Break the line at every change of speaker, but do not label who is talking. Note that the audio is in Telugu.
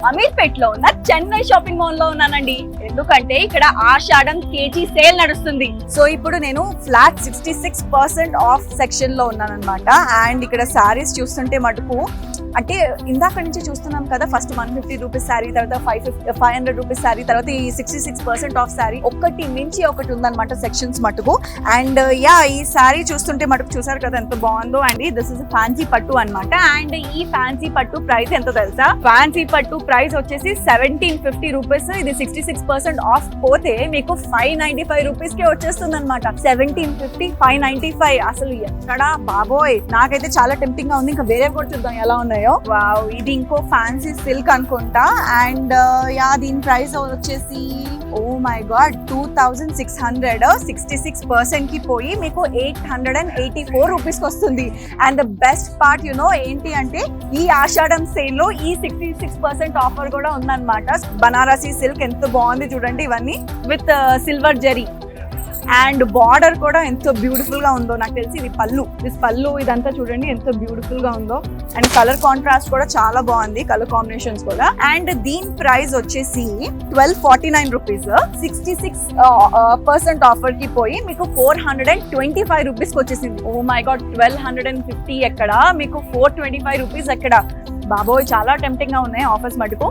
అమీర్పేట్ లో ఉన్న చెన్నై షాపింగ్ మాల్ లో ఉన్నానండి. ఎందుకంటే ఇక్కడ ఆషాఢం కేజీ సేల్ నడుస్తుంది. సో ఇప్పుడు నేను ఫ్లాట్ 66% ఆఫ్ సెక్షన్ లో ఉన్నాను అనమాట. అండ్ ఇక్కడ శారీస్ చూస్తుంటే మటుకు అంటే ఇందాక నుంచి చూస్తున్నాం కదా, ఫస్ట్ 150 రూపీస్ శారీ, తర్వాత 500 రూపీస్ శారీ, తర్వాత ఈ 66% ఆఫ్ శారీ, ఒకటి మించి ఒకటి ఉందన్నమాట సెక్షన్స్ మటుకు. అండ్ ఈ శారీ చూస్తుంటే మటుకు చూసారు కదా ఎంత బాగుందో. అండ్ దిస్ ఇస్ ఫ్యాన్సీ పట్టు అన్నమాట. అండ్ ఈ ఫ్యాన్సీ పట్టు ప్రైస్ ఎంతో తెలుసా? ఫ్యాన్సీ పట్టు ప్రైస్ వచ్చేసి 1750 రూపీస్. ఇది 66% ఆఫ్ పోతే మీకు 595 రూపీస్ కే వచ్చేస్తుంది అనమాట. 1750 595 అసలు ఎక్కడ బాబోయ్, నాకైతే చాలా టెంప్టింగ్ గా ఉంది. ఇంకా వేరే కూడా చూద్దాం ఎలా ఉన్నాయో. వావ్, ఇది ఇంకో ఫ్యాన్సీ సిల్క్ అనుకుంటా. అండ్ దీని ప్రైస్ వచ్చేసి ఓ మై గాడ్ 2600. 66% కి పోయి మీకు 884 రూపీస్ కి వస్తుంది. అండ్ ద బెస్ట్ పార్ట్ ఏంటి అంటే ఈ ఆషాఢం సేల్ లో ఈ 66% ఆఫర్ కూడా ఉందన్నమాట. బనారసి సిల్క్ ఎంత బాగుంది చూడండి, ఇవన్నీ with silver zari. And border కూడా ఎంతో బ్యూటిఫుల్ గా ఉందో. నాకు తెలిసి ఇది పళ్ళు ఇదంతా చూడండి ఎంత బ్యూటిఫుల్ గా ఉందో. అండ్ కలర్ కాంట్రాస్ట్ కూడా చాలా బాగుంది, కలర్ కాంబినేషన్స్ కూడా. అండ్ దీని ప్రైస్ వచ్చేసి 1249 రూపీస్. 66% ఆఫర్ కి పోయి మీకు 425 రూపీస్ కి వచ్చేసింది. ఓ మై గాడ్, 1250 ఎక్కడ, మీకు 425 రూపీస్ ఎక్కడ. బాబోయ్, చాలా టెంప్టింగ్ గా ఉన్నాయి ఆఫర్స్ మటుకు.